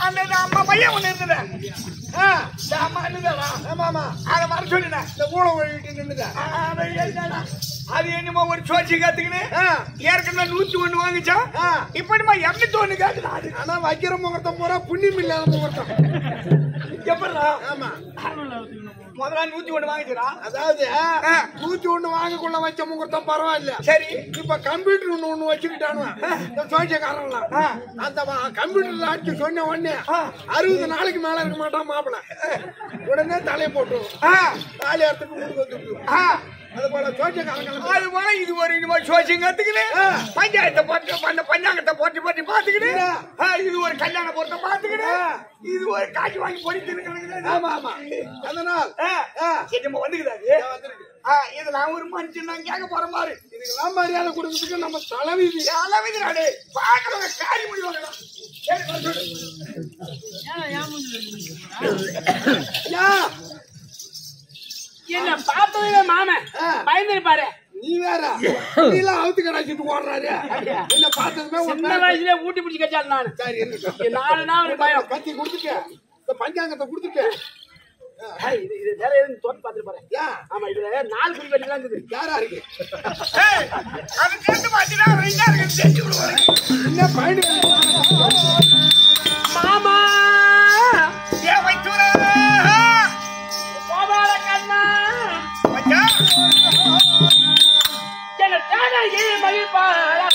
அந்த அம்மா பையன் ஒண்ணு இருந்தது. அம்மா இருந்ததா? ஆமா. அதை வர சொல்லினேன். இந்த ஊழ ஒழிட்டு நின்றுதா? அது என்னமோ ஒரு சோச்சி காத்துக்கின்னு ஏற்கனவே 101 வாங்கிச்சா. இப்ப நம்ம 201 கேக்குதா? ஆனா வைக்கிற முகூர்த்தம் பூரா புண்ணியம் இல்லாத முகூர்த்தம். எப்படா? ஆமா, முதல்ல 101 வாங்கிச்சுடா. அதாவது 101 வாங்கக்குள்ள வச்ச முகூர்த்தம் பரவாயில்ல. சரி, இப்ப கம்ப்யூட்டர் ஒண்ணு வச்சுக்கிட்டானு சோசியக்காரன்லாம். அந்த கம்ப்யூட்டர்ல அடிச்சு சொன்ன உடனே 60 நாளைக்கு மேல இருக்க மாட்டான் மாப்பிள்ள. உடனே தலையை போட்டு தாலி அறுத்துட்டு வீட்டுக்கு வந்துட்டு. அது போல சோசியக்காரங்க அது போல இது ஒரு சோசியம் கத்துக்கிட்டு பஞ்சாயத்தை போட்டு பஞ்சாங்கத்தை போட்டு பாத்துக்கிட்டு இது ஒரு கல்யாண பொருத்த பாத்துக்கிட்டு இது ஒரு காட்சி வாங்கி பொறித்து இருக்கிறது. ஆமா. அதனால் நம்ம வந்துக்குதாது. இது நான் ஒரு மனுஷன் நான் கேட்க போற மாதிரி இதுக்கெல்லாம் மரியாதை கொடுக்கறதுக்கு நம்ம தலைவிதி நாடு பாக்குறவங்க காரி முடிவாங்க. என்ன பார்த்ததுல மாமன் பயந்துருப்பாரு. நீ வேற நீலாம் அவுத்து கடாச்சிட்டு ஓடுறாரு. என்ன பார்த்ததுமே சின்ன வயசுல ஊட்டி பிடிச்சி கச்சாரு நானு. சரி இருக்கு. 4 நாள் பயம் கத்தி கொடுத்துட்டேன். இந்த பஞ்சாங்கத்தை கொடுத்துட்டேன். இது வேற எதுவும் தோத்து பார்த்துட்டு போறேன். ஆமா, இதுல 4 குடி வெட்டிலாம் இருக்குது. யாரா இருக்கு? அது கேட்டு பாத்தீங்கன்னா ரெண்டா இருக்கு செஞ்சு விடுவாங்க. என்ன பயணி மாமா ஏ வைத்துற கோபால கண்ணா மச்சா என்ன தானா ஏ மகிழ்பாரா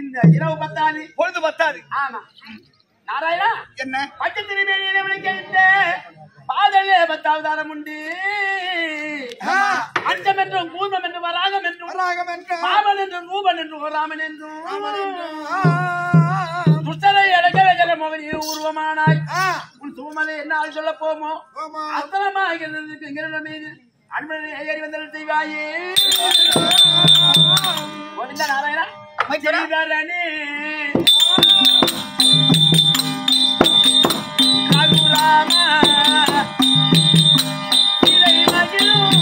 இந்த இரவு பத்தாது பொழுது பத்தாது. ஆமா நாராயணா என்ன பச்சை திருமேனி கேட்டு பாதலே 10வது தாரம் உண்டு. அஞ்சம் என்றும் கூர்மம் என்றும் வராகம் என்றும் பாவன் என்றும் ரூபன் என்றும் ராமன் என்றும் துஷ்டரை இழக்க வைக்கிற மோகனி உருவமானாய் உன் சூமலை என்ன ஆள் சொல்ல போமோ அத்தனமாக மீது அன்பனை ஏறி வந்தல் செய்வாயே. நாராயணா மச்சரானே ரகுராமா இதை மகிழும்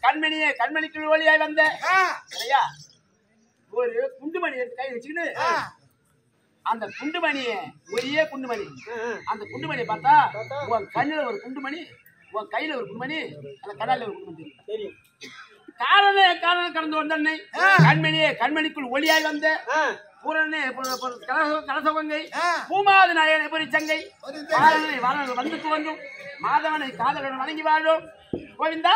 கண்மணியே கண்மணிக்கு ஒளியாய் வந்த ஒரு குண்டுமணி எடுத்து கை வச்சுக்கிட்டு அந்த குண்டுமணிய ஒரே குண்டுமணி அந்த குண்டுமணியை பார்த்தா உன் கண்ணுல ஒரு குண்டுமணி உன் கையில ஒரு குண்டுமணி அந்த கடால ஒரு குண்டுமணி காரணம் கடந்து வந்தன்னை கண்மணியே கண்மணிக்குள் ஒளியாய் வந்த பூரணே கலசவங்கை பூமாது நாயனை பொறிச்சங்கை வந்து துவங்கும் மாதவனை காதலுடன் வணங்கி வாழும் கோவிந்தா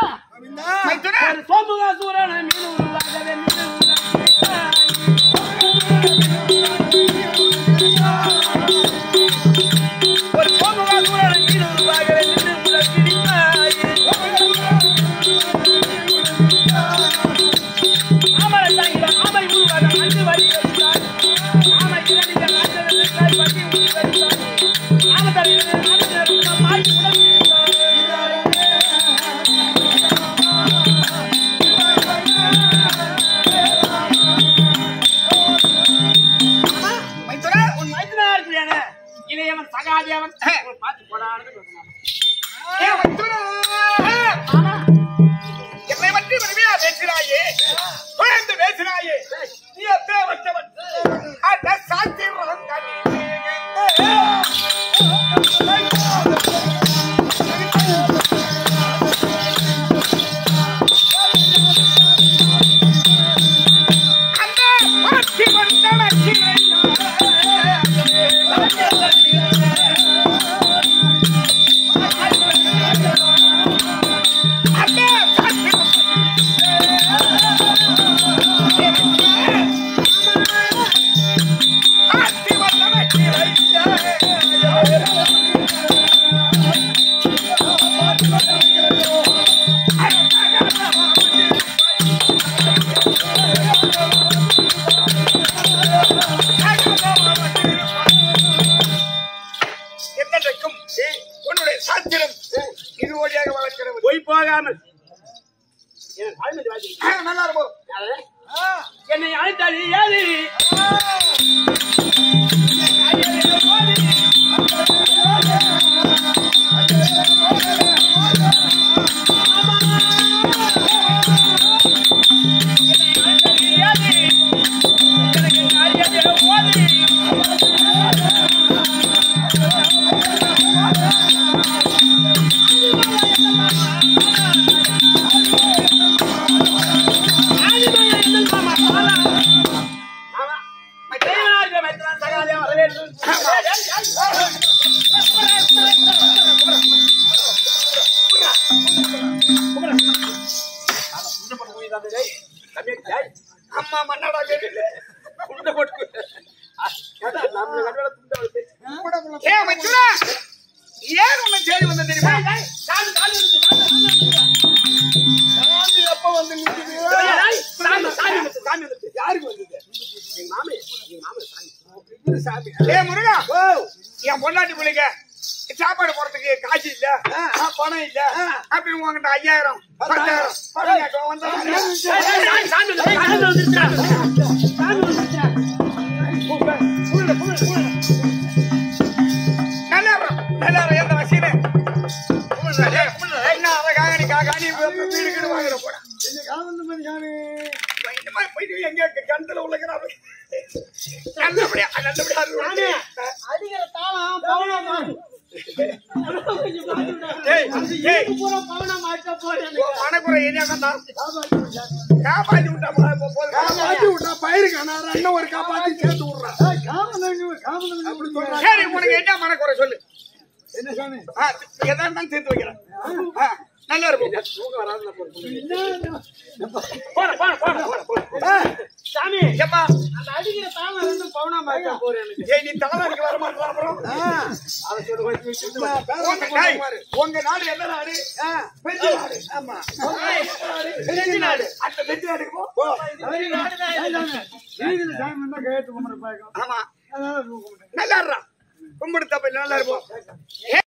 சோமுகாசூரன் ஒரு சோமுகாசூரன் மீன் உருவாகவே ஆமரை தாங்கிதான் ஆமை உருவாக அன்று வழி ஆமை கிரணிகள் பற்றி மாற்றி உடல் என்னை பற்றி பெருமையா பேசினாயே, குழந்தை பேசினாயே, நீ அப்பேற்பட்டவன். அந்த சாத்திரம் உன்னுடைய சாத்திரம் இது வழியாக வளர்க்கிறது. போய் போகாமல் நல்லா இருக்கும். என்னை அழைத்தாடி ஏது அம்மா மன்னாடா கேட்டு ஏன் உன்னை தேடி வந்த தெரியுமா? எப்ப வந்து யாருக்கு வந்தது? ஏ முருகா, என் பொண்டாட்டி பிள்ளைங்க சாப்பாடு போறதுக்கு காசு இல்ல, பணம் இல்ல அப்படின்னு உங்ககிட்ட 5000 10,000 பணம் வந்தா நல்லா எந்த வசீல என்ன அதற்காக நீ காணி வீடு கீடு வாங்குற போற போயிட்டு எங்க கணத்துல உள்ளக்கிறாரு நல்லபடியா அடிக்கிற தாளம் பவுனம் மனக்குறை என்ன காப்பாத்தி விட்டா பயிருக்கான அண்ணன் ஒரு காப்பாத்தி சேர்த்து விடுறான். சரி உனக்கு என்ன மனக்குறை சொல்லு. என்ன சாமி எதா இருந்தாலும் தீர்த்து வைக்கிறேன். நல்லா இருக்கும். சாமி ஏப்பா அந்த அடிக்கிற தாளம் வந்து பவுனம் மாட்ட போறேன். நீ தலைவருக்கு வர மாட்டா அப்புறம் உங்க நாடு என்ன நாடு? பெரிய நாடு. ஆமா பெரிய நாடு. அந்த பெரிய நாடுக்கு போ. ஆமா நல்லா கும்பிடுத்தப்ப நல்லா இருக்கும்.